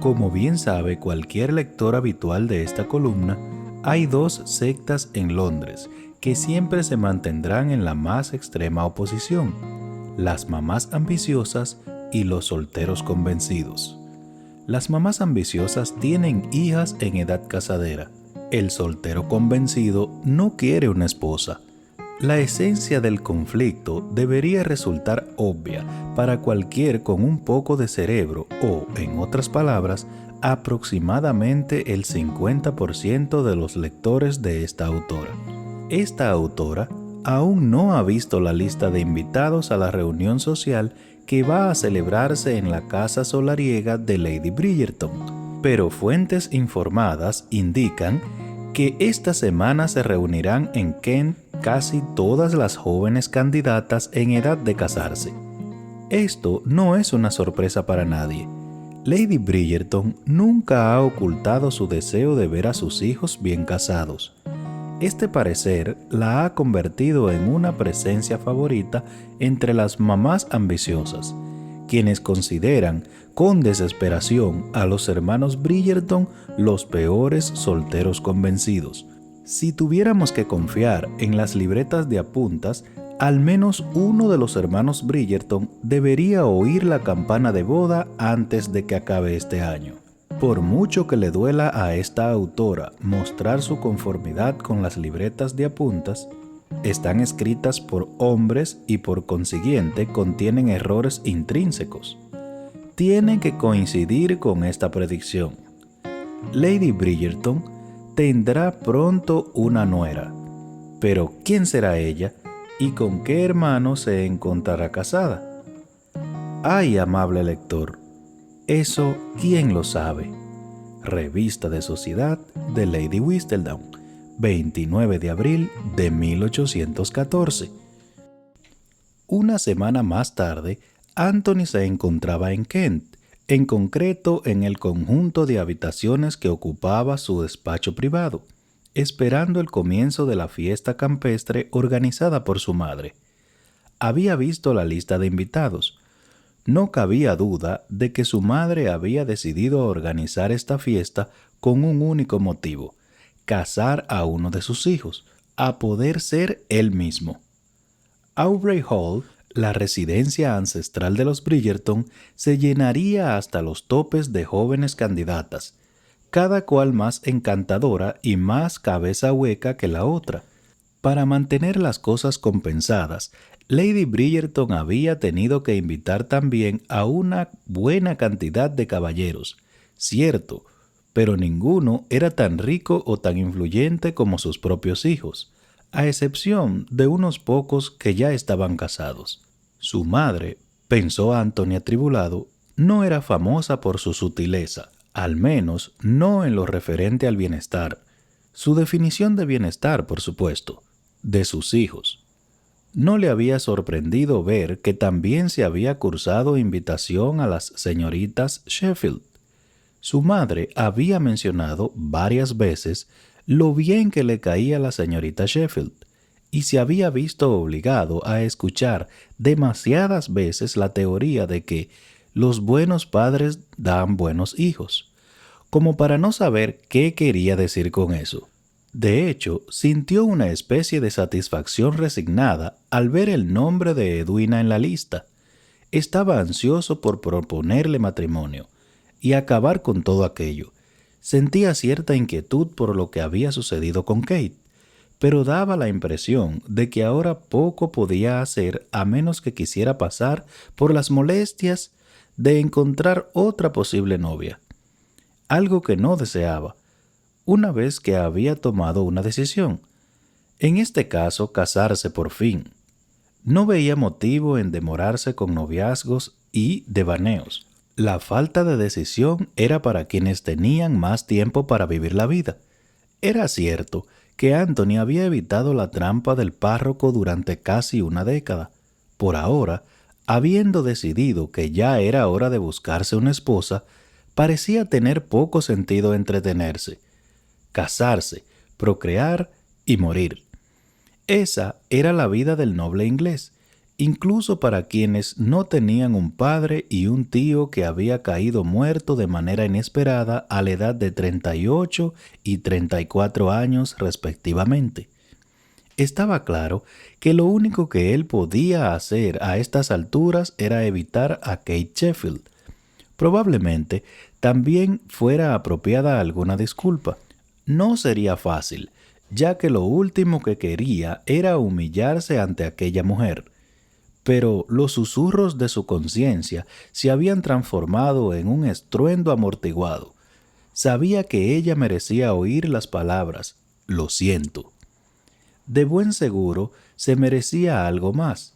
Como bien sabe cualquier lector habitual de esta columna, hay dos sectas en Londres que siempre se mantendrán en la más extrema oposición: las mamás ambiciosas y los solteros convencidos. Las mamás ambiciosas tienen hijas en edad casadera. El soltero convencido no quiere una esposa. La esencia del conflicto debería resultar obvia para cualquier con un poco de cerebro o, en otras palabras, aproximadamente el 50% de los lectores de esta autora. Esta autora aún no ha visto la lista de invitados a la reunión social que va a celebrarse en la casa solariega de Lady Bridgerton, pero fuentes informadas indican que esta semana se reunirán en Kent casi todas las jóvenes candidatas en edad de casarse. Esto no es una sorpresa para nadie. Lady Bridgerton nunca ha ocultado su deseo de ver a sus hijos bien casados. Este parecer la ha convertido en una presencia favorita entre las mamás ambiciosas, quienes consideran con desesperación a los hermanos Bridgerton los peores solteros convencidos. Si tuviéramos que confiar en las libretas de apuntas, al menos uno de los hermanos Bridgerton debería oír la campana de boda antes de que acabe este año. Por mucho que le duela a esta autora mostrar su conformidad con las libretas de apuntas, están escritas por hombres y por consiguiente contienen errores intrínsecos. Tienen que coincidir con esta predicción. Lady Bridgerton tendrá pronto una nuera, pero ¿quién será ella y con qué hermano se encontrará casada? Ay, amable lector, eso ¿quién lo sabe? Revista de Sociedad de Lady Whistledown, 29 de abril de 1814. Una semana más tarde, Anthony se encontraba en Kent, en concreto en el conjunto de habitaciones que ocupaba su despacho privado, esperando el comienzo de la fiesta campestre organizada por su madre. Había visto la lista de invitados. No cabía duda de que su madre había decidido organizar esta fiesta con un único motivo: casar a uno de sus hijos, a poder ser él mismo. Aubrey Hall, la residencia ancestral de los Bridgerton, se llenaría hasta los topes de jóvenes candidatas, cada cual más encantadora y más cabeza hueca que la otra. Para mantener las cosas compensadas, Lady Bridgerton había tenido que invitar también a una buena cantidad de caballeros, cierto, pero ninguno era tan rico o tan influyente como sus propios hijos, a excepción de unos pocos que ya estaban casados. Su madre, pensó Anthony atribulado, no era famosa por su sutileza, al menos no en lo referente al bienestar. Su definición de bienestar, por supuesto, de sus hijos. No le había sorprendido ver que también se había cursado invitación a las señoritas Sheffield. Su madre había mencionado varias veces lo bien que le caía a la señorita Sheffield, y se había visto obligado a escuchar demasiadas veces la teoría de que los buenos padres dan buenos hijos, como para no saber qué quería decir con eso. De hecho, sintió una especie de satisfacción resignada al ver el nombre de Edwina en la lista. Estaba ansioso por proponerle matrimonio y acabar con todo aquello. Sentía cierta inquietud por lo que había sucedido con Kate, pero daba la impresión de que ahora poco podía hacer a menos que quisiera pasar por las molestias de encontrar otra posible novia, algo que no deseaba, una vez que había tomado una decisión, en este caso casarse por fin. No veía motivo en demorarse con noviazgos y devaneos. La falta de decisión era para quienes tenían más tiempo para vivir la vida. Era cierto que Anthony había evitado la trampa del párroco durante casi una década. Por ahora, habiendo decidido que ya era hora de buscarse una esposa, parecía tener poco sentido entretenerse. Casarse, procrear y morir. Esa era la vida del noble inglés, incluso para quienes no tenían un padre y un tío que había caído muerto de manera inesperada a la edad de 38 y 34 años respectivamente. Estaba claro que lo único que él podía hacer a estas alturas era evitar a Kate Sheffield. Probablemente también fuera apropiada alguna disculpa. No sería fácil, ya que lo último que quería era humillarse ante aquella mujer. Pero los susurros de su conciencia se habían transformado en un estruendo amortiguado. Sabía que ella merecía oír las palabras «lo siento». De buen seguro se merecía algo más,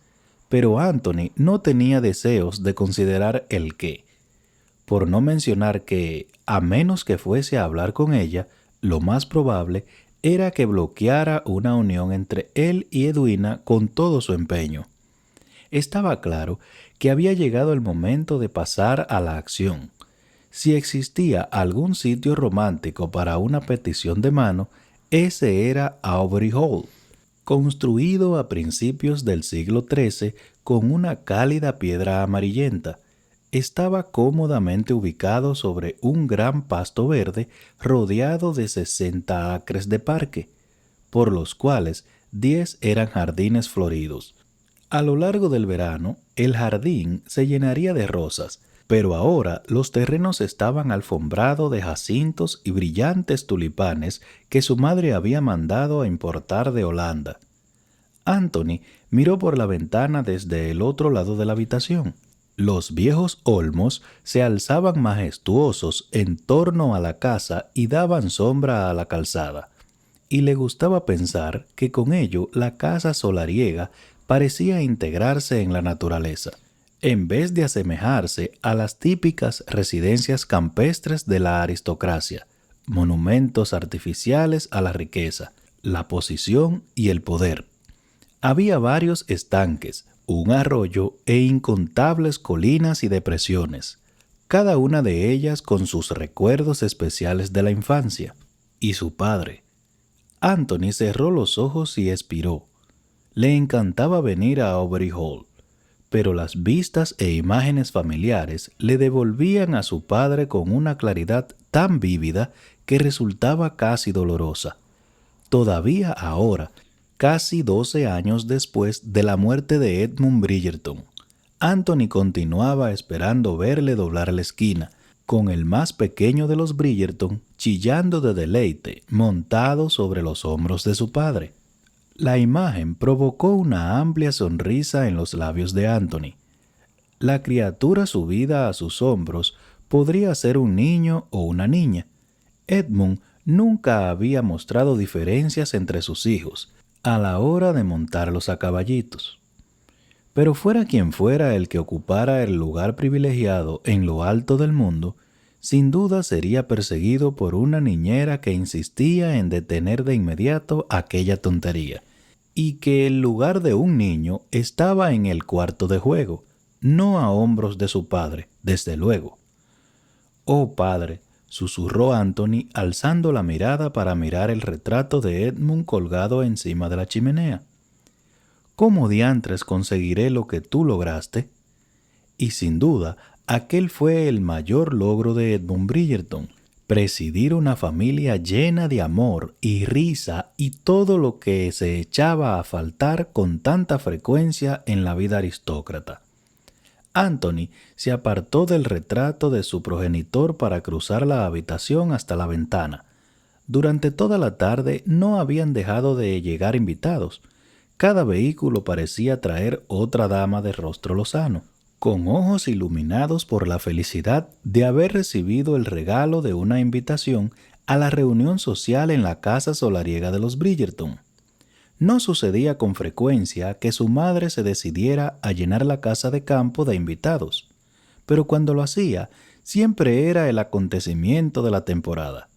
pero Anthony no tenía deseos de considerar el qué. Por no mencionar que, a menos que fuese a hablar con ella, lo más probable era que bloqueara una unión entre él y Edwina con todo su empeño. Estaba claro que había llegado el momento de pasar a la acción. Si existía algún sitio romántico para una petición de mano, ese era Aubrey Hall, construido a principios del siglo XIII con una cálida piedra amarillenta. Estaba cómodamente ubicado sobre un gran pasto verde rodeado de 60 acres de parque, por los cuales 10 eran jardines floridos. A lo largo del verano, el jardín se llenaría de rosas, pero ahora los terrenos estaban alfombrados de jacintos y brillantes tulipanes que su madre había mandado a importar de Holanda. Anthony miró por la ventana desde el otro lado de la habitación. Los viejos olmos se alzaban majestuosos en torno a la casa y daban sombra a la calzada, y le gustaba pensar que con ello la casa solariega parecía integrarse en la naturaleza, en vez de asemejarse a las típicas residencias campestres de la aristocracia, monumentos artificiales a la riqueza, la posición y el poder. Había varios estanques, un arroyo e incontables colinas y depresiones, cada una de ellas con sus recuerdos especiales de la infancia. Y su padre. Anthony cerró los ojos y expiró. Le encantaba venir a Aubrey Hall, pero las vistas e imágenes familiares le devolvían a su padre con una claridad tan vívida que resultaba casi dolorosa. Todavía ahora, casi 12 años después de la muerte de Edmund Bridgerton, Anthony continuaba esperando verle doblar la esquina, con el más pequeño de los Bridgerton chillando de deleite, montado sobre los hombros de su padre. La imagen provocó una amplia sonrisa en los labios de Anthony. La criatura subida a sus hombros podría ser un niño o una niña. Edmund nunca había mostrado diferencias entre sus hijos a la hora de montarlos a caballitos. Pero fuera quien fuera el que ocupara el lugar privilegiado en lo alto del mundo, sin duda sería perseguido por una niñera que insistía en detener de inmediato aquella tontería, y que el lugar de un niño estaba en el cuarto de juego, no a hombros de su padre, desde luego. «Oh, padre», susurró Anthony alzando la mirada para mirar el retrato de Edmund colgado encima de la chimenea. «¿Cómo diantres conseguiré lo que tú lograste?» Y sin duda, aquel fue el mayor logro de Edmund Bridgerton: presidir una familia llena de amor y risa y todo lo que se echaba a faltar con tanta frecuencia en la vida aristócrata. Anthony se apartó del retrato de su progenitor para cruzar la habitación hasta la ventana. Durante toda la tarde no habían dejado de llegar invitados. Cada vehículo parecía traer otra dama de rostro lozano, con ojos iluminados por la felicidad de haber recibido el regalo de una invitación a la reunión social en la casa solariega de los Bridgerton. No sucedía con frecuencia que su madre se decidiera a llenar la casa de campo de invitados, pero cuando lo hacía, siempre era el acontecimiento de la temporada.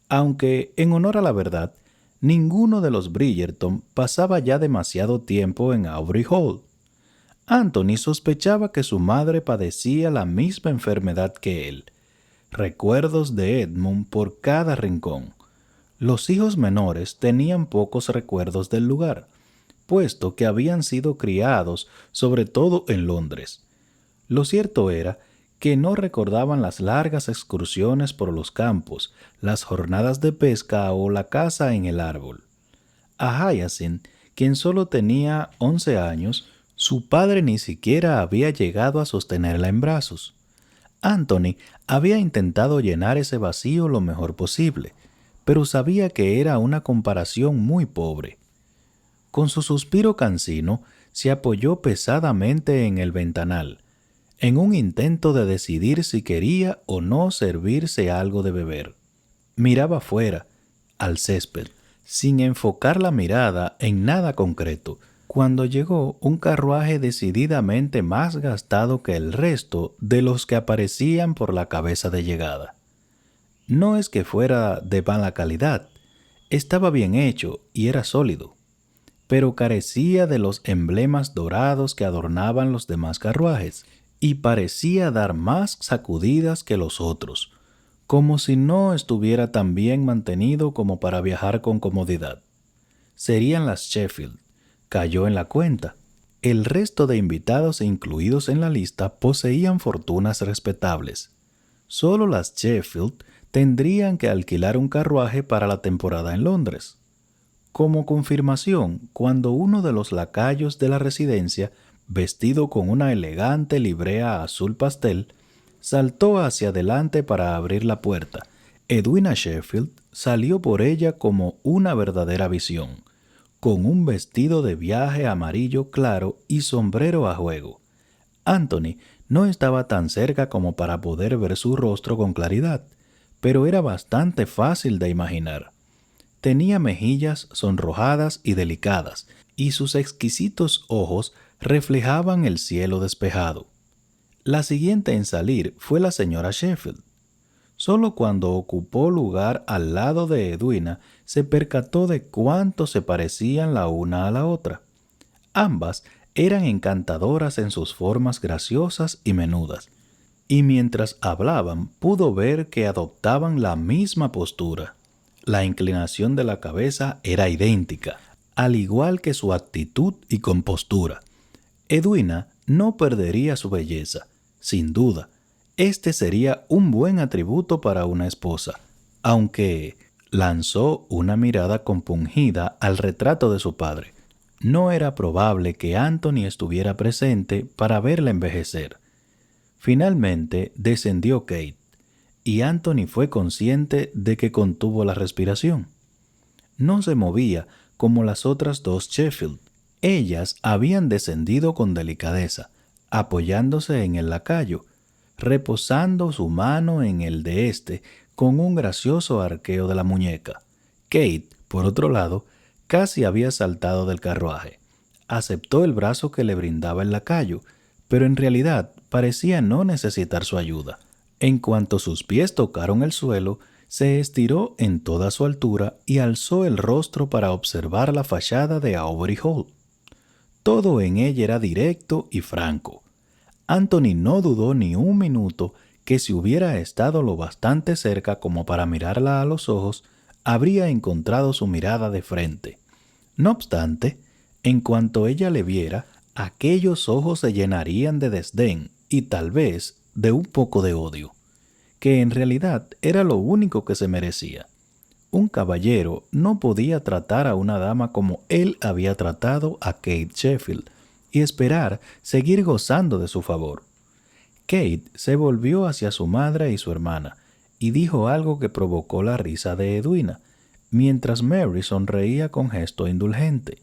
Aunque, en honor a la verdad, ninguno de los Bridgerton pasaba ya demasiado tiempo en Aubrey Hall. Anthony sospechaba que su madre padecía la misma enfermedad que él. Recuerdos de Edmund por cada rincón. Los hijos menores tenían pocos recuerdos del lugar, puesto que habían sido criados sobre todo en Londres. Lo cierto era que no recordaban las largas excursiones por los campos, las jornadas de pesca o la caza en el árbol. A Hyacinth, quien solo tenía 11 años, su padre ni siquiera había llegado a sostenerla en brazos. Anthony había intentado llenar ese vacío lo mejor posible, pero sabía que era una comparación muy pobre. Con su suspiro cansino, se apoyó pesadamente en el ventanal, en un intento de decidir si quería o no servirse algo de beber. Miraba fuera, al césped, sin enfocar la mirada en nada concreto, cuando llegó un carruaje decididamente más gastado que el resto de los que aparecían por la cabeza de llegada. No es que fuera de mala calidad, estaba bien hecho y era sólido, pero carecía de los emblemas dorados que adornaban los demás carruajes, y parecía dar más sacudidas que los otros, como si no estuviera tan bien mantenido como para viajar con comodidad. Serían las Sheffield. Cayó en la cuenta. El resto de invitados incluidos en la lista poseían fortunas respetables. Solo las Sheffield tendrían que alquilar un carruaje para la temporada en Londres. Como confirmación, cuando uno de los lacayos de la residencia, vestido con una elegante librea azul pastel, saltó hacia adelante para abrir la puerta, Edwina Sheffield salió por ella como una verdadera visión, con un vestido de viaje amarillo claro y sombrero a juego. Anthony no estaba tan cerca como para poder ver su rostro con claridad, pero era bastante fácil de imaginar. Tenía mejillas sonrojadas y delicadas, y sus exquisitos ojos reflejaban el cielo despejado. La siguiente en salir fue la señora Sheffield. Solo cuando ocupó lugar al lado de Edwina se percató de cuánto se parecían la una a la otra. Ambas eran encantadoras en sus formas graciosas y menudas, y mientras hablaban pudo ver que adoptaban la misma postura. La inclinación de la cabeza era idéntica, al igual que su actitud y compostura. Edwina no perdería su belleza, sin duda. Este sería un buen atributo para una esposa, aunque lanzó una mirada compungida al retrato de su padre. No era probable que Anthony estuviera presente para verla envejecer. Finalmente descendió Kate, y Anthony fue consciente de que contuvo la respiración. No se movía como las otras dos Sheffield. Ellas habían descendido con delicadeza, apoyándose en el lacayo, reposando su mano en el de éste con un gracioso arqueo de la muñeca. Kate, por otro lado, casi había saltado del carruaje. Aceptó el brazo que le brindaba el lacayo, pero en realidad parecía no necesitar su ayuda. En cuanto sus pies tocaron el suelo, se estiró en toda su altura y alzó el rostro para observar la fachada de Aubrey Hall. Todo en ella era directo y franco. Anthony no dudó ni un minuto que si hubiera estado lo bastante cerca como para mirarla a los ojos, habría encontrado su mirada de frente. No obstante, en cuanto ella le viera, aquellos ojos se llenarían de desdén y tal vez de un poco de odio, que en realidad era lo único que se merecía. Un caballero no podía tratar a una dama como él había tratado a Kate Sheffield y esperar seguir gozando de su favor. Kate se volvió hacia su madre y su hermana y dijo algo que provocó la risa de Edwina, mientras Mary sonreía con gesto indulgente.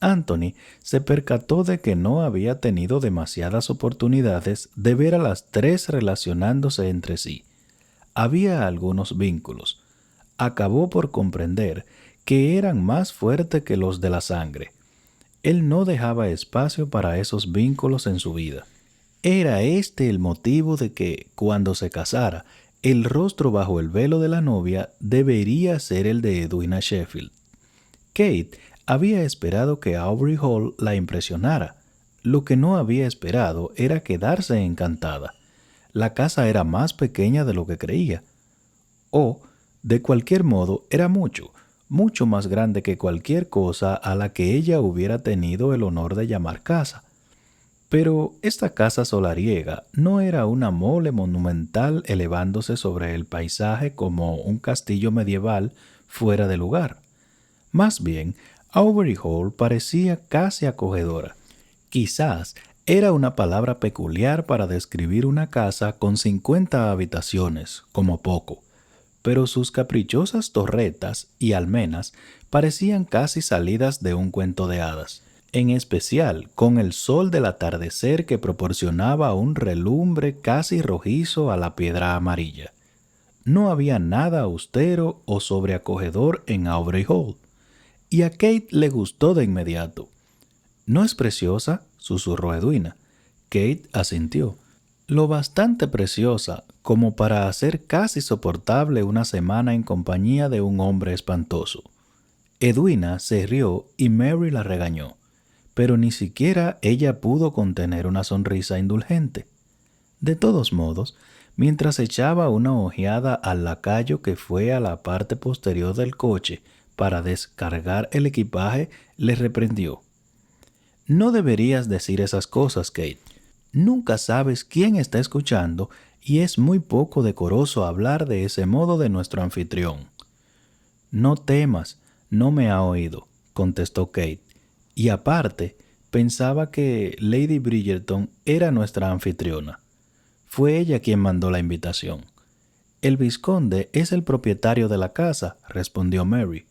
Anthony se percató de que no había tenido demasiadas oportunidades de ver a las tres relacionándose entre sí. Había algunos vínculos. Acabó por comprender que eran más fuertes que los de la sangre. Él no dejaba espacio para esos vínculos en su vida. Era este el motivo de que, cuando se casara, el rostro bajo el velo de la novia debería ser el de Edwina Sheffield. Kate había esperado que Aubrey Hall la impresionara. Lo que no había esperado era quedarse encantada. La casa era más pequeña de lo que creía. O De cualquier modo, era mucho, mucho más grande que cualquier cosa a la que ella hubiera tenido el honor de llamar casa. Pero esta casa solariega no era una mole monumental elevándose sobre el paisaje como un castillo medieval fuera de lugar. Más bien, Aubrey Hall parecía casi acogedora. Quizás era una palabra peculiar para describir una casa con 50 habitaciones, como poco, pero sus caprichosas torretas y almenas parecían casi salidas de un cuento de hadas, en especial con el sol del atardecer que proporcionaba un relumbre casi rojizo a la piedra amarilla. No había nada austero o sobreacogedor en Aubrey Hall, y a Kate le gustó de inmediato. ¿No es preciosa?, susurró Edwina. Kate asintió. Lo bastante preciosa como para hacer casi soportable una semana en compañía de un hombre espantoso. Edwina se rió y Mary la regañó, pero ni siquiera ella pudo contener una sonrisa indulgente. De todos modos, mientras echaba una ojeada al lacayo que fue a la parte posterior del coche para descargar el equipaje, le reprendió. No deberías decir esas cosas, Kate. Nunca sabes quién está escuchando y es muy poco decoroso hablar de ese modo de nuestro anfitrión. No temas, no me ha oído, contestó Kate. Y aparte, pensaba que Lady Bridgerton era nuestra anfitriona. Fue ella quien mandó la invitación. El vizconde es el propietario de la casa, respondió Mary.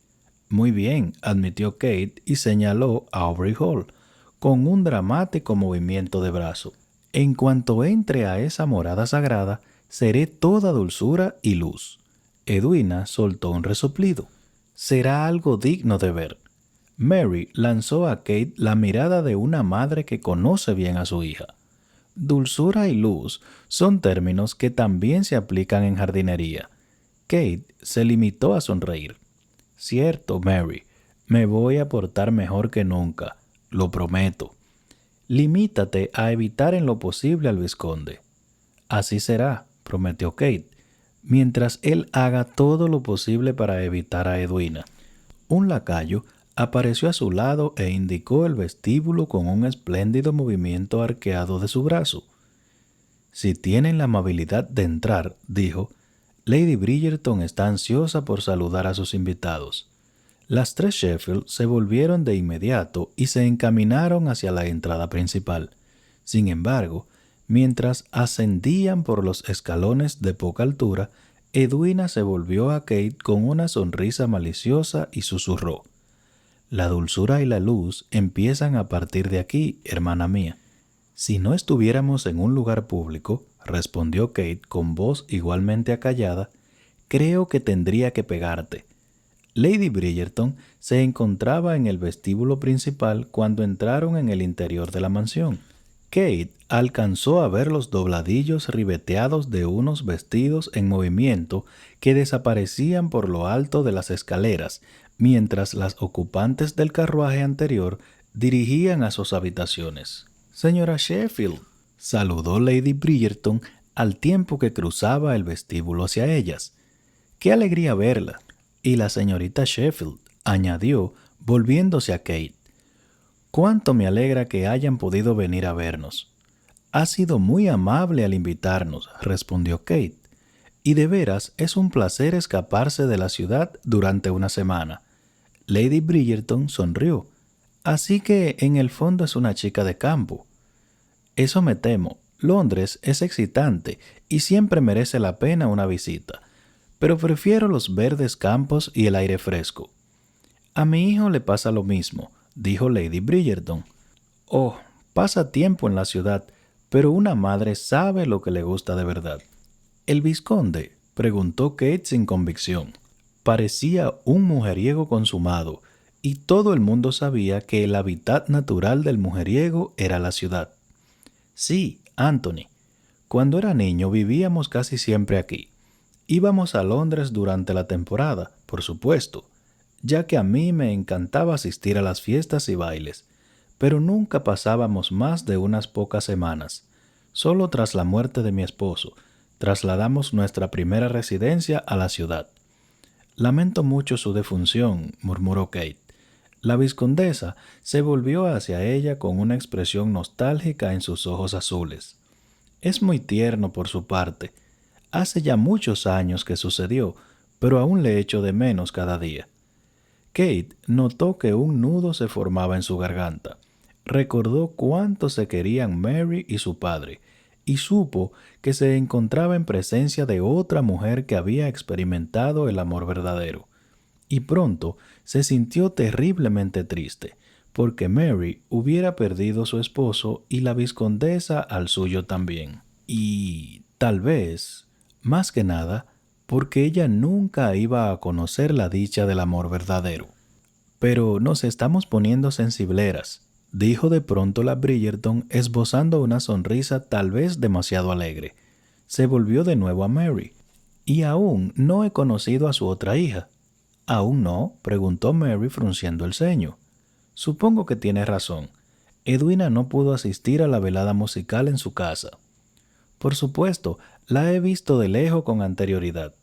Muy bien, admitió Kate y señaló a Aubrey Hall con un dramático movimiento de brazo. En cuanto entre a esa morada sagrada, seré toda dulzura y luz. Edwina soltó un resoplido. Será algo digno de ver. Mary lanzó a Kate la mirada de una madre que conoce bien a su hija. Dulzura y luz son términos que también se aplican en jardinería. Kate se limitó a sonreír. Cierto, Mary, me voy a portar mejor que nunca, lo prometo. Limítate a evitar en lo posible al vizconde. Así será, prometió Kate, mientras él haga todo lo posible para evitar a Edwina. Un lacayo apareció a su lado e indicó el vestíbulo con un espléndido movimiento arqueado de su brazo. Si tienen la amabilidad de entrar, dijo, Lady Bridgerton está ansiosa por saludar a sus invitados. Las tres Sheffield se volvieron de inmediato y se encaminaron hacia la entrada principal. Sin embargo, mientras ascendían por los escalones de poca altura, Edwina se volvió a Kate con una sonrisa maliciosa y susurró. La dulzura y la luz empiezan a partir de aquí, hermana mía. Si no estuviéramos en un lugar público, respondió Kate con voz igualmente acallada, creo que tendría que pegarte. Lady Bridgerton se encontraba en el vestíbulo principal cuando entraron en el interior de la mansión. Kate alcanzó a ver los dobladillos ribeteados de unos vestidos en movimiento que desaparecían por lo alto de las escaleras, mientras las ocupantes del carruaje anterior dirigían a sus habitaciones. Señora Sheffield, saludó Lady Bridgerton al tiempo que cruzaba el vestíbulo hacia ellas. ¡Qué alegría verla! Y la señorita Sheffield, añadió, volviéndose a Kate. Cuánto me alegra que hayan podido venir a vernos. Ha sido muy amable al invitarnos, respondió Kate. Y de veras es un placer escaparse de la ciudad durante una semana. Lady Bridgerton sonrió. Así que en el fondo es una chica de campo. Eso me temo. Londres es excitante y siempre merece la pena una visita. Pero prefiero los verdes campos y el aire fresco. A mi hijo le pasa lo mismo, dijo Lady Bridgerton. Oh, pasa tiempo en la ciudad, pero una madre sabe lo que le gusta de verdad. ¿El vizconde?, preguntó Kate sin convicción. Parecía un mujeriego consumado, y todo el mundo sabía que el hábitat natural del mujeriego era la ciudad. Sí, Anthony. Cuando era niño vivíamos casi siempre aquí. Íbamos a Londres durante la temporada, por supuesto, ya que a mí me encantaba asistir a las fiestas y bailes, pero nunca pasábamos más de unas pocas semanas. Solo tras la muerte de mi esposo, trasladamos nuestra primera residencia a la ciudad. Lamento mucho su defunción, murmuró Kate. La vizcondesa se volvió hacia ella con una expresión nostálgica en sus ojos azules. Es muy tierno por su parte. Hace ya muchos años que sucedió, pero aún le echo de menos cada día. Kate notó que un nudo se formaba en su garganta. Recordó cuánto se querían Mary y su padre, y supo que se encontraba en presencia de otra mujer que había experimentado el amor verdadero. Y pronto se sintió terriblemente triste, porque Mary hubiera perdido su esposo y la vizcondesa al suyo también. Y tal vez, más que nada, porque ella nunca iba a conocer la dicha del amor verdadero. Pero nos estamos poniendo sensibleras, dijo de pronto la Bridgerton esbozando una sonrisa tal vez demasiado alegre. Se volvió de nuevo a Mary. Y aún no he conocido a su otra hija. ¿Aún no?, preguntó Mary frunciendo el ceño. Supongo que tiene razón. Edwina no pudo asistir a la velada musical en su casa. Por supuesto, la he visto de lejos con anterioridad,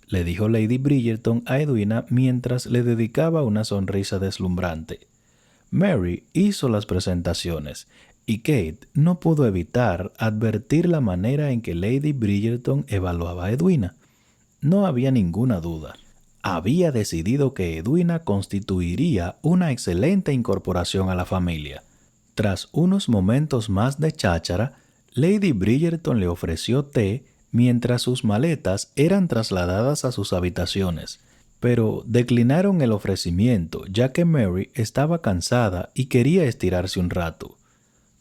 le dijo Lady Bridgerton a Edwina mientras le dedicaba una sonrisa deslumbrante. Mary hizo las presentaciones y Kate no pudo evitar advertir la manera en que Lady Bridgerton evaluaba a Edwina. No había ninguna duda. Había decidido que Edwina constituiría una excelente incorporación a la familia. Tras unos momentos más de cháchara, Lady Bridgerton le ofreció té mientras sus maletas eran trasladadas a sus habitaciones, pero declinaron el ofrecimiento ya que Mary estaba cansada y quería estirarse un rato.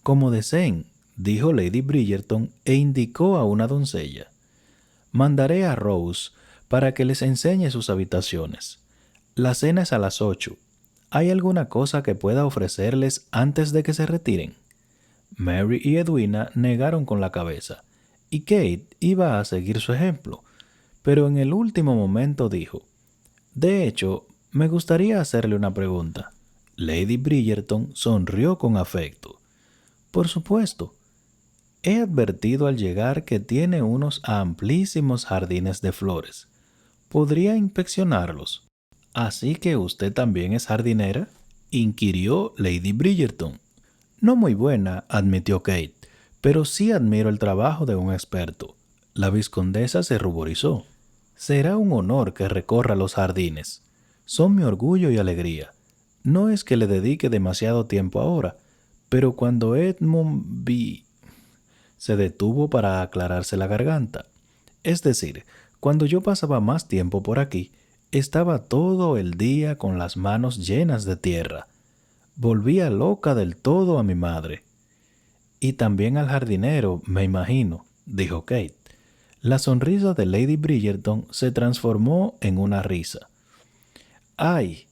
Como deseen, dijo Lady Bridgerton e indicó a una doncella. Mandaré a Rose para que les enseñe sus habitaciones. La cena es a las 8. ¿Hay alguna cosa que pueda ofrecerles antes de que se retiren? Mary y Edwina negaron con la cabeza, y Kate iba a seguir su ejemplo, pero en el último momento dijo, de hecho, me gustaría hacerle una pregunta. Lady Bridgerton sonrió con afecto. Por supuesto. He advertido al llegar que tiene unos amplísimos jardines de flores. ¿Podría inspeccionarlos? ¿Así que usted también es jardinera?, inquirió Lady Bridgerton. No muy buena, admitió Kate, pero sí admiro el trabajo de un experto. La vizcondesa se ruborizó. Será un honor que recorra los jardines. Son mi orgullo y alegría. No es que le dedique demasiado tiempo ahora, pero cuando Edmund se detuvo para aclararse la garganta. Es decir, cuando yo pasaba más tiempo por aquí, estaba todo el día con las manos llenas de tierra. Volvía loca del todo a mi madre. Y también al jardinero, me imagino, dijo Kate. La sonrisa de Lady Bridgerton se transformó en una risa. ¡Ay!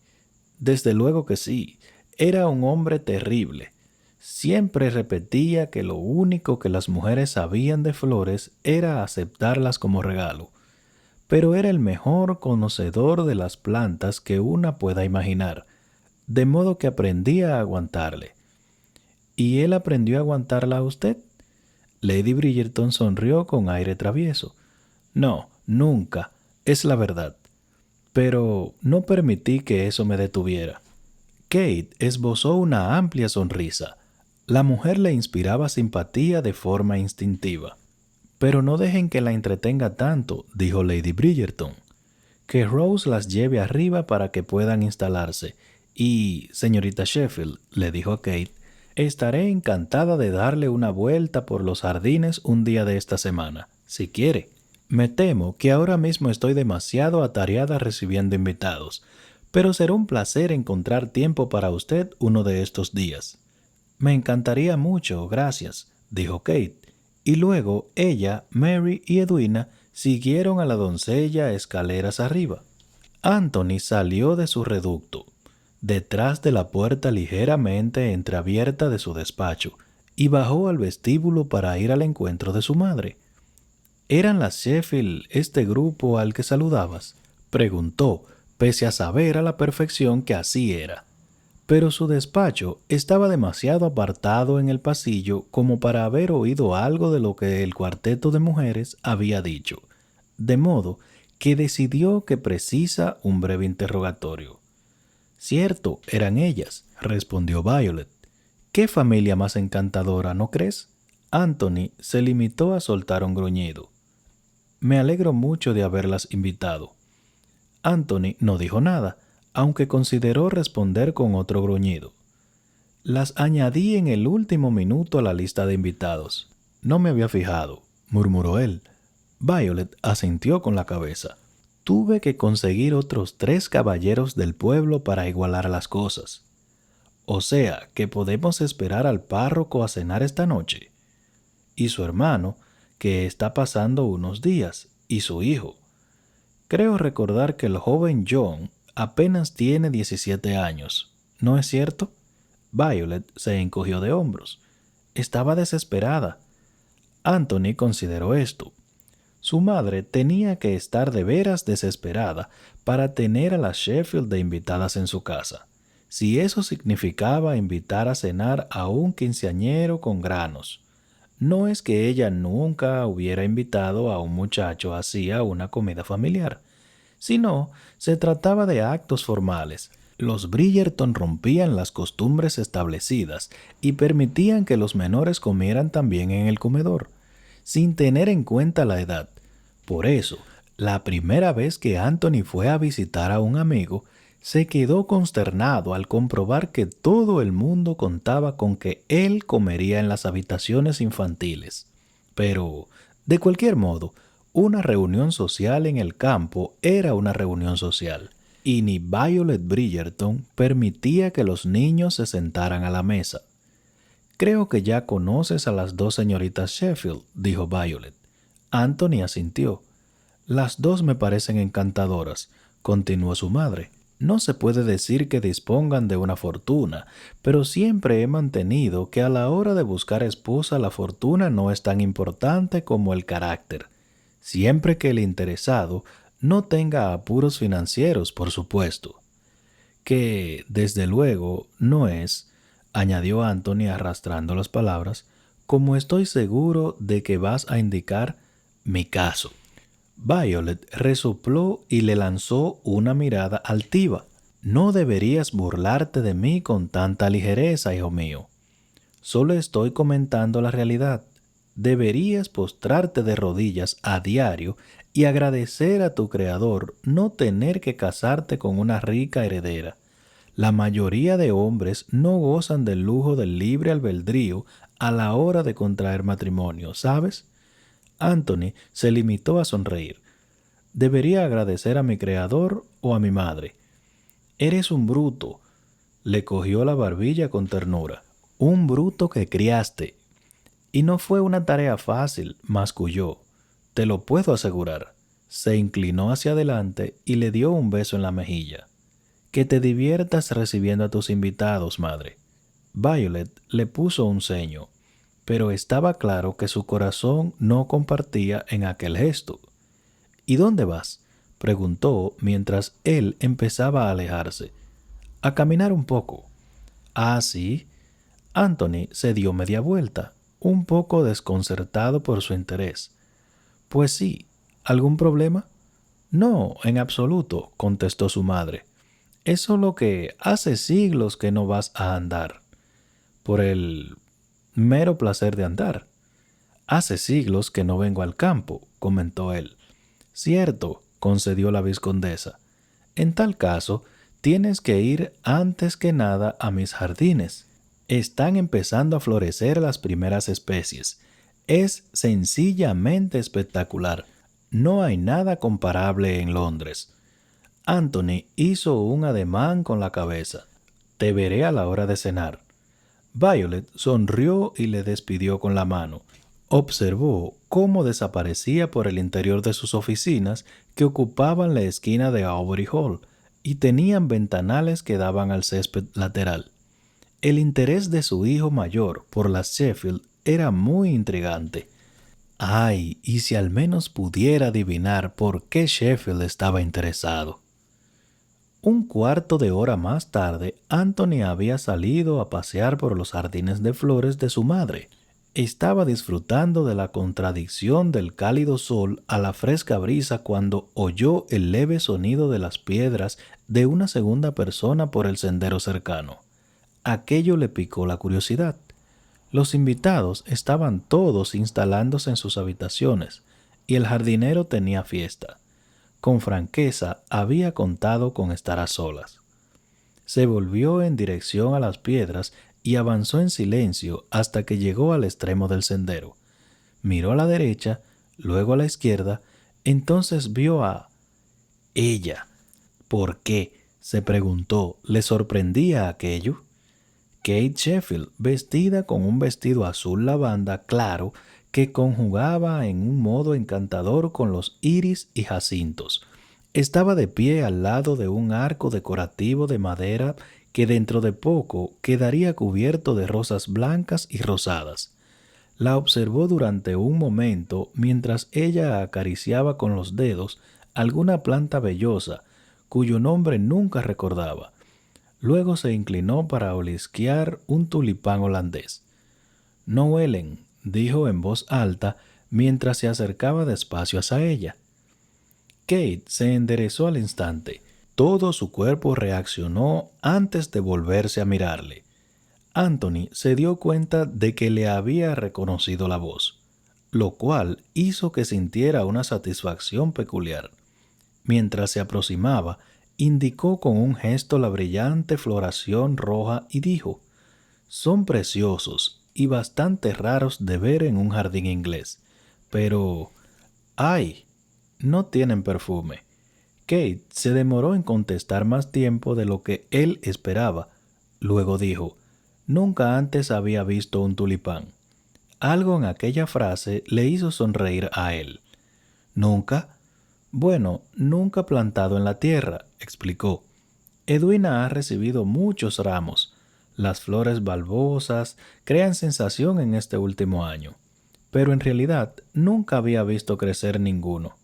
Desde luego que sí. Era un hombre terrible. Siempre repetía que lo único que las mujeres sabían de flores era aceptarlas como regalo. Pero era el mejor conocedor de las plantas que una pueda imaginar, de modo que aprendía a aguantarle. ¿Y él aprendió a aguantarla a usted? Lady Bridgerton sonrió con aire travieso. No, nunca, es la verdad. Pero no permití que eso me detuviera. Kate esbozó una amplia sonrisa. La mujer le inspiraba simpatía de forma instintiva. Pero no dejen que la entretenga tanto, dijo Lady Bridgerton. Que Rose las lleve arriba para que puedan instalarse. Y, señorita Sheffield, le dijo a Kate, estaré encantada de darle una vuelta por los jardines un día de esta semana, si quiere. Me temo que ahora mismo estoy demasiado atareada recibiendo invitados, pero será un placer encontrar tiempo para usted uno de estos días. Me encantaría mucho, gracias, dijo Kate, y luego ella, Mary y Edwina siguieron a la doncella escaleras arriba. Anthony salió de su reducto, detrás de la puerta ligeramente entreabierta de su despacho, y bajó al vestíbulo para ir al encuentro de su madre. ¿Eran las Sheffield este grupo al que saludabas?, preguntó, pese a saber a la perfección que así era. Pero su despacho estaba demasiado apartado en el pasillo como para haber oído algo de lo que el cuarteto de mujeres había dicho, de modo que decidió que precisa un breve interrogatorio. Cierto, eran ellas, respondió Violet. ¿Qué familia más encantadora, no crees? Anthony se limitó a soltar un gruñido. Me alegro mucho de haberlas invitado. Anthony no dijo nada, aunque consideró responder con otro gruñido. Las añadí en el último minuto a la lista de invitados. No me había fijado, murmuró él. Violet asintió con la cabeza. Tuve que conseguir otros 3 caballeros del pueblo para igualar las cosas. O sea, que podemos esperar al párroco a cenar esta noche. Y su hermano, que está pasando unos días, y su hijo. Creo recordar que el joven John apenas tiene 17 años, ¿no es cierto? Violet se encogió de hombros. Estaba desesperada. Anthony consideró esto. Su madre tenía que estar de veras desesperada para tener a las Sheffield de invitadas en su casa. Si eso significaba invitar a cenar a un quinceañero con granos. No es que ella nunca hubiera invitado a un muchacho así a una comida familiar, sino se trataba de actos formales. Los Bridgerton rompían las costumbres establecidas y permitían que los menores comieran también en el comedor, sin tener en cuenta la edad. Por eso, la primera vez que Anthony fue a visitar a un amigo, se quedó consternado al comprobar que todo el mundo contaba con que él comería en las habitaciones infantiles. Pero, de cualquier modo, una reunión social en el campo era una reunión social, y ni Violet Bridgerton permitía que los niños se sentaran a la mesa. Creo que ya conoces a las 2 señoritas Sheffield, dijo Violet. Anthony asintió. Las 2 me parecen encantadoras, continuó su madre. No se puede decir que dispongan de una fortuna, pero siempre he mantenido que a la hora de buscar esposa la fortuna no es tan importante como el carácter, siempre que el interesado no tenga apuros financieros, por supuesto. Que, desde luego, no es, añadió Anthony arrastrando las palabras, como estoy seguro de que vas a indicar mi caso. Violet resopló y le lanzó una mirada altiva. No deberías burlarte de mí con tanta ligereza, hijo mío. Solo estoy comentando la realidad. Deberías postrarte de rodillas a diario y agradecer a tu Creador no tener que casarte con una rica heredera. La mayoría de hombres no gozan del lujo del libre albedrío a la hora de contraer matrimonio, ¿sabes? Anthony se limitó a sonreír. ¿Debería agradecer a mi Creador o a mi madre? Eres un bruto. Le cogió la barbilla con ternura. Un bruto que criaste. Y no fue una tarea fácil, masculló. Te lo puedo asegurar. Se inclinó hacia adelante y le dio un beso en la mejilla. Que te diviertas recibiendo a tus invitados, madre. Violet le puso un ceño, pero estaba claro que su corazón no compartía en aquel gesto. ¿Y dónde vas?, preguntó mientras él empezaba a alejarse. A caminar un poco. Ah, sí. Anthony se dio media vuelta, un poco desconcertado por su interés. Pues sí. ¿Algún problema? No, en absoluto, contestó su madre. Es solo que hace siglos que no vas a andar. Por el mero placer de andar. Hace siglos que no vengo al campo, comentó él. Cierto, concedió la vizcondesa. En tal caso, tienes que ir antes que nada a mis jardines. Están empezando a florecer las primeras especies. Es sencillamente espectacular. No hay nada comparable en Londres. Anthony hizo un ademán con la cabeza. Te veré a la hora de cenar. Violet sonrió y le despidió con la mano. Observó cómo desaparecía por el interior de sus oficinas que ocupaban la esquina de Aubrey Hall y tenían ventanales que daban al césped lateral. El interés de su hijo mayor por las Sheffield era muy intrigante. Ay, y si al menos pudiera adivinar por qué Sheffield estaba interesado. Un cuarto de hora más tarde, Anthony había salido a pasear por los jardines de flores de su madre. Estaba disfrutando de la contradicción del cálido sol a la fresca brisa cuando oyó el leve sonido de las piedras de una segunda persona por el sendero cercano. Aquello le picó la curiosidad. Los invitados estaban todos instalándose en sus habitaciones y el jardinero tenía fiesta. Con franqueza había contado con estar a solas. Se volvió en dirección a las piedras y avanzó en silencio hasta que llegó al extremo del sendero. Miró a la derecha, luego a la izquierda, entonces vio a ella. ¿Por qué? Se preguntó. ¿Le sorprendía aquello? Kate Sheffield, vestida con un vestido azul lavanda claro que conjugaba en un modo encantador con los iris y jacintos. Estaba de pie al lado de un arco decorativo de madera que dentro de poco quedaría cubierto de rosas blancas y rosadas. La observó durante un momento mientras ella acariciaba con los dedos alguna planta vellosa cuyo nombre nunca recordaba. Luego se inclinó para olisquear un tulipán holandés. «No huelen», dijo en voz alta mientras se acercaba despacio hacia ella. Kate se enderezó al instante. Todo su cuerpo reaccionó antes de volverse a mirarle. Anthony se dio cuenta de que le había reconocido la voz, lo cual hizo que sintiera una satisfacción peculiar. Mientras se aproximaba, indicó con un gesto la brillante floración roja y dijo: «Son preciosos y bastante raros de ver en un jardín inglés, pero... ¡ay! No tienen perfume». Kate se demoró en contestar más tiempo de lo que él esperaba. Luego dijo: «Nunca antes había visto un tulipán». Algo en aquella frase le hizo sonreír a él. «¿Nunca?» «Bueno, nunca plantado en la tierra», explicó. «Edwina ha recibido muchos ramos. Las flores balbosas crean sensación en este último año, pero en realidad nunca había visto crecer ninguno».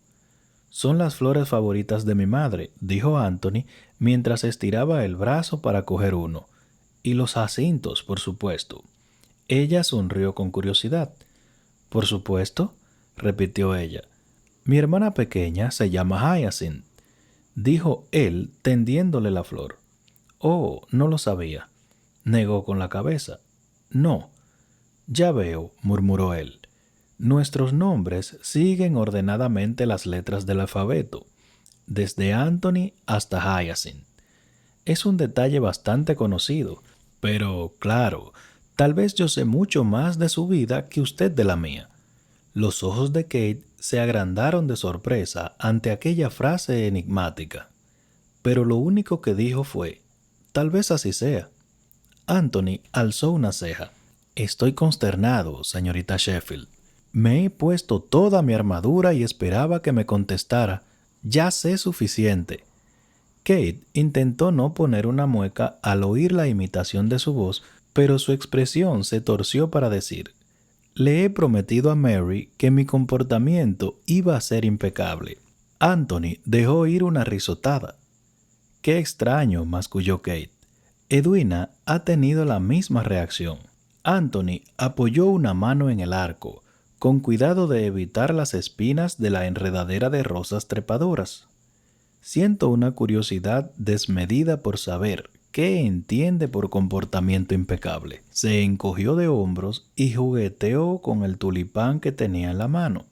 «Son las flores favoritas de mi madre», dijo Anthony mientras estiraba el brazo para coger uno. «Y los jacintos, por supuesto». Ella sonrió con curiosidad. «¿Por supuesto?», repitió ella. «Mi hermana pequeña se llama Hyacinth», dijo él tendiéndole la flor. «Oh, no lo sabía», negó con la cabeza. «No». «Ya veo», murmuró él. «Nuestros nombres siguen ordenadamente las letras del alfabeto, desde Anthony hasta Hyacinth. Es un detalle bastante conocido, pero, claro, tal vez yo sé mucho más de su vida que usted de la mía». Los ojos de Kate se agrandaron de sorpresa ante aquella frase enigmática, pero lo único que dijo fue: «Tal vez así sea». Anthony alzó una ceja. «Estoy consternado, señorita Sheffield. Me he puesto toda mi armadura y esperaba que me contestara: «Ya sé suficiente». Kate intentó no poner una mueca al oír la imitación de su voz, pero su expresión se torció para decir: «Le he prometido a Mary que mi comportamiento iba a ser impecable». Anthony dejó ir una risotada. «Qué extraño», masculló Kate. «Edwina ha tenido la misma reacción». Anthony apoyó una mano en el arco, con cuidado de evitar las espinas de la enredadera de rosas trepadoras. «Siento una curiosidad desmedida por saber qué entiende por comportamiento impecable». Se encogió de hombros y jugueteó con el tulipán que tenía en la mano.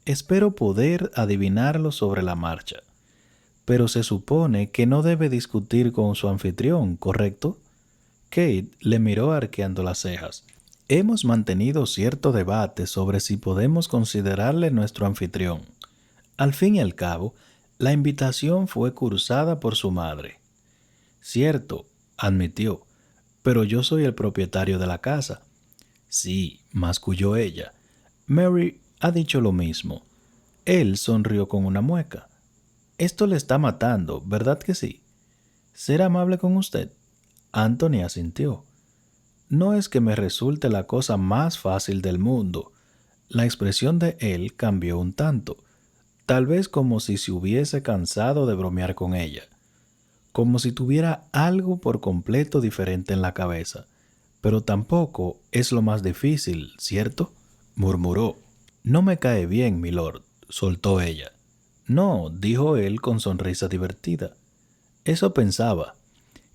«Espero poder adivinarlo sobre la marcha. Pero se supone que no debe discutir con su anfitrión, ¿correcto?». Kate le miró arqueando las cejas. «Hemos mantenido cierto debate sobre si podemos considerarle nuestro anfitrión. Al fin y al cabo, la invitación fue cursada por su madre». «Cierto», admitió, «pero yo soy el propietario de la casa». «Sí», masculló ella. «Mary ha dicho lo mismo». Él sonrió con una mueca. «Esto le está matando, ¿verdad que sí?». «¿Ser amable con usted?». Anthony asintió. «No es que me resulte la cosa más fácil del mundo». La expresión de él cambió un tanto, tal vez como si se hubiese cansado de bromear con ella, como si tuviera algo por completo diferente en la cabeza. Pero tampoco es lo más difícil, ¿cierto? Murmuró. No me cae bien, milord, soltó ella. No, dijo él con sonrisa divertida. Eso pensaba.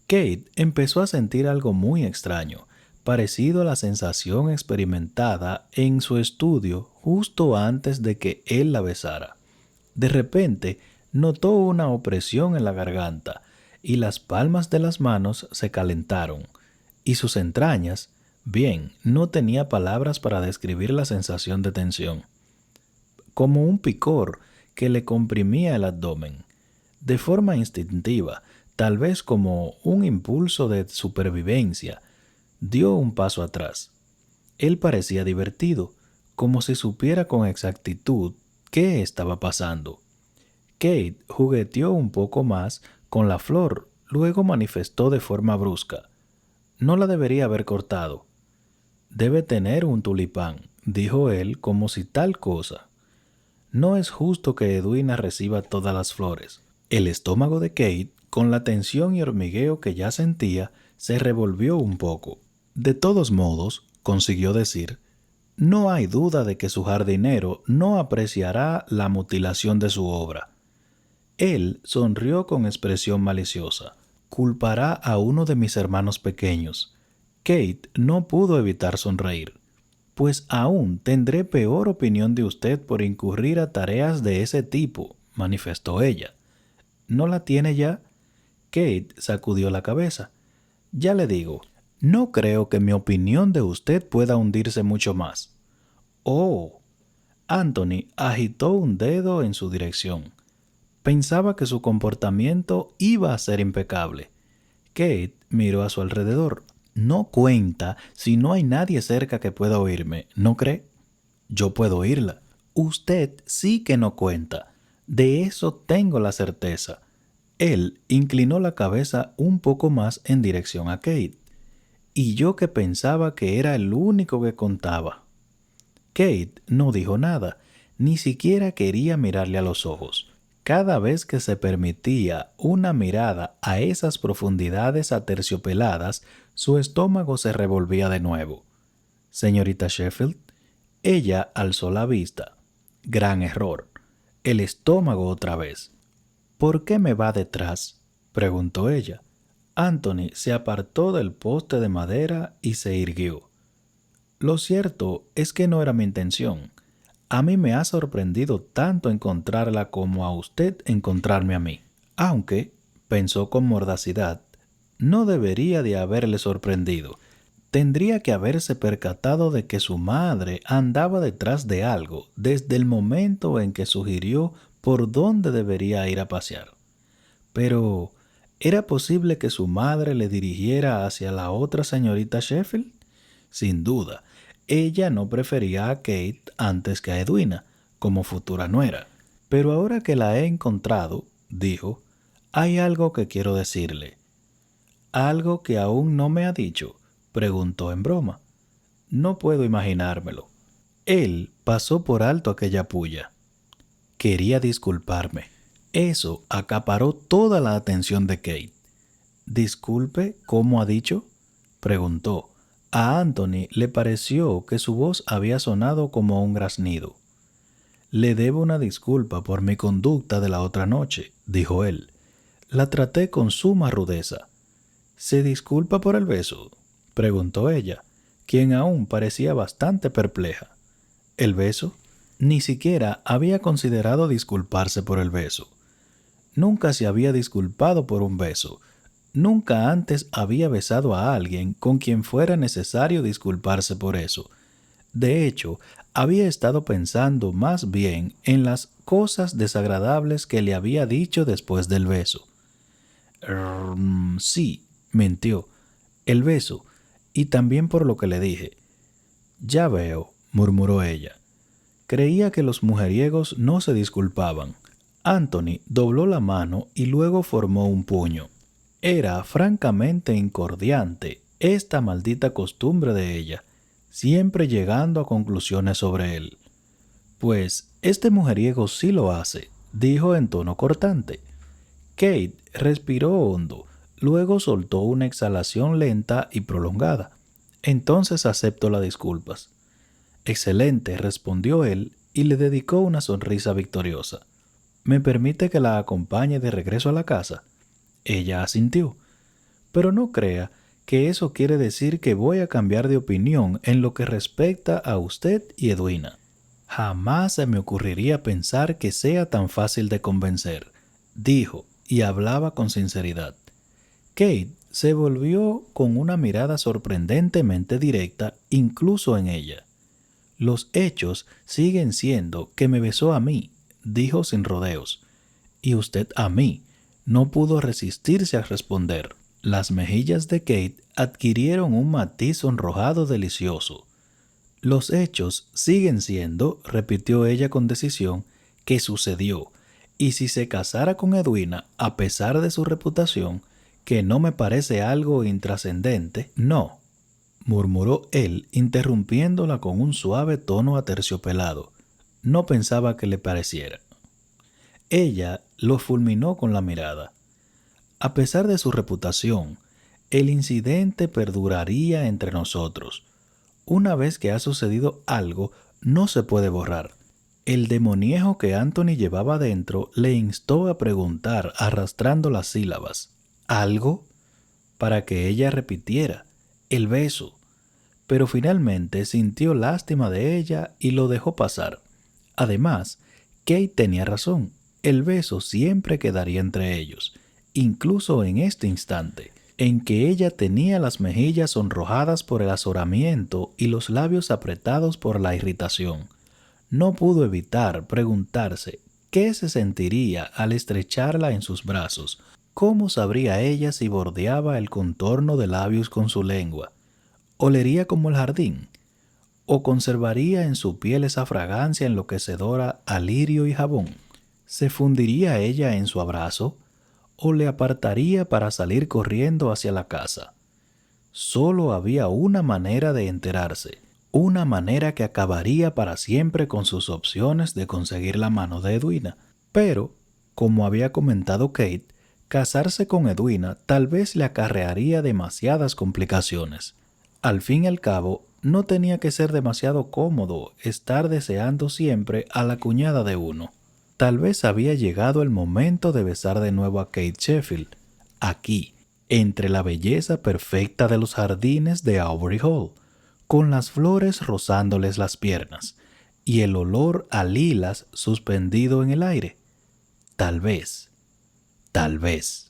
Kate empezó a sentir algo muy extraño, parecido a la sensación experimentada en su estudio justo antes de que él la besara. De repente, notó una opresión en la garganta y las palmas de las manos se calentaron, y sus entrañas, bien, no tenía palabras para describir la sensación de tensión, como un picor que le comprimía el abdomen. De forma instintiva, tal vez como un impulso de supervivencia, dio un paso atrás. Él parecía divertido, como si supiera con exactitud qué estaba pasando. Kate jugueteó un poco más con la flor, luego manifestó de forma brusca. No la debería haber cortado. Debe tener un tulipán, dijo él como si tal cosa. No es justo que Edwina reciba todas las flores. El estómago de Kate, con la tensión y hormigueo que ya sentía, se revolvió un poco. De todos modos, consiguió decir, no hay duda de que su jardinero no apreciará la mutilación de su obra. Él sonrió con expresión maliciosa. Culpará a uno de mis hermanos pequeños. Kate no pudo evitar sonreír. Pues aún tendré peor opinión de usted por incurrir a tareas de ese tipo, manifestó ella. ¿No la tiene ya? Kate sacudió la cabeza. Ya le digo, no creo que mi opinión de usted pueda hundirse mucho más. Oh. Anthony agitó un dedo en su dirección. Pensaba que su comportamiento iba a ser impecable. Kate miró a su alrededor. No cuenta si no hay nadie cerca que pueda oírme, ¿no cree? Yo puedo oírla. Usted sí que no cuenta. De eso tengo la certeza. Él inclinó la cabeza un poco más en dirección a Kate. Y yo que pensaba que era el único que contaba. Kate no dijo nada, ni siquiera quería mirarle a los ojos. Cada vez que se permitía una mirada a esas profundidades aterciopeladas, su estómago se revolvía de nuevo. Señorita Sheffield, ella alzó la vista. Gran error. El estómago otra vez. ¿Por qué me va detrás?, preguntó ella. Anthony se apartó del poste de madera y se irguió. Lo cierto es que no era mi intención. A mí me ha sorprendido tanto encontrarla como a usted encontrarme a mí. Aunque, pensó con mordacidad, no debería de haberle sorprendido. Tendría que haberse percatado de que su madre andaba detrás de algo desde el momento en que sugirió por dónde debería ir a pasear. Pero, ¿era posible que su madre le dirigiera hacia la otra señorita Sheffield? Sin duda. Ella no prefería a Kate antes que a Edwina, como futura nuera. Pero ahora que la he encontrado, dijo, hay algo que quiero decirle. ¿Algo que aún no me ha dicho?, preguntó en broma. No puedo imaginármelo. Él pasó por alto aquella pulla. Quería disculparme. Eso acaparó toda la atención de Kate. ¿Disculpe, cómo ha dicho?, preguntó. A Anthony le pareció que su voz había sonado como un graznido. Le debo una disculpa por mi conducta de la otra noche, dijo él. La traté con suma rudeza. ¿Se disculpa por el beso?, preguntó ella, quien aún parecía bastante perpleja. ¿El beso? Ni siquiera había considerado disculparse por el beso. Nunca se había disculpado por un beso. Nunca antes había besado a alguien con quien fuera necesario disculparse por eso. De hecho, había estado pensando más bien en las cosas desagradables que le había dicho después del beso. Sí, mintió. El beso, y también por lo que le dije. Ya veo, murmuró ella. Creía que los mujeriegos no se disculpaban. Anthony dobló la mano y luego formó un puño. Era francamente incordiante esta maldita costumbre de ella, siempre llegando a conclusiones sobre él. Pues este mujeriego sí lo hace, dijo en tono cortante. Kate respiró hondo, luego soltó una exhalación lenta y prolongada. Entonces acepto las disculpas. Excelente, respondió él y le dedicó una sonrisa victoriosa. ¿Me permite que la acompañe de regreso a la casa? Ella asintió. Pero no crea que eso quiere decir que voy a cambiar de opinión en lo que respecta a usted y Edwina. Jamás se me ocurriría pensar que sea tan fácil de convencer, dijo, y hablaba con sinceridad. Kate se volvió con una mirada sorprendentemente directa incluso en ella. Los hechos siguen siendo que me besó a mí, dijo sin rodeos. Y usted a mí. No pudo resistirse a responder. Las mejillas de Kate adquirieron un matiz sonrojado delicioso. Los hechos siguen siendo, repitió ella con decisión, que sucedió. Y si se casara con Edwina, a pesar de su reputación, que no me parece algo intrascendente, no, murmuró él, interrumpiéndola con un suave tono aterciopelado. No pensaba que le pareciera. Ella lo fulminó con la mirada. A pesar de su reputación, el incidente perduraría entre nosotros. Una vez que ha sucedido algo, no se puede borrar. El demoniejo que Anthony llevaba dentro le instó a preguntar, arrastrando las sílabas. ¿Algo? Para que ella repitiera. El beso. Pero finalmente sintió lástima de ella y lo dejó pasar. Además, Kate tenía razón. El beso siempre quedaría entre ellos, incluso en este instante, en que ella tenía las mejillas sonrojadas por el azoramiento y los labios apretados por la irritación. No pudo evitar preguntarse qué se sentiría al estrecharla en sus brazos. ¿Cómo sabría ella si bordeaba el contorno de labios con su lengua? ¿Olería como el jardín? ¿O conservaría en su piel esa fragancia enloquecedora a lirio y jabón? ¿Se fundiría ella en su abrazo? ¿O le apartaría para salir corriendo hacia la casa? Solo había una manera de enterarse, una manera que acabaría para siempre con sus opciones de conseguir la mano de Edwina. Pero, como había comentado Kate, casarse con Edwina tal vez le acarrearía demasiadas complicaciones. Al fin y al cabo, no tenía que ser demasiado cómodo estar deseando siempre a la cuñada de uno. Tal vez había llegado el momento de besar de nuevo a Kate Sheffield, aquí, entre la belleza perfecta de los jardines de Aubrey Hall, con las flores rozándoles las piernas y el olor a lilas suspendido en el aire. Tal vez, tal vez.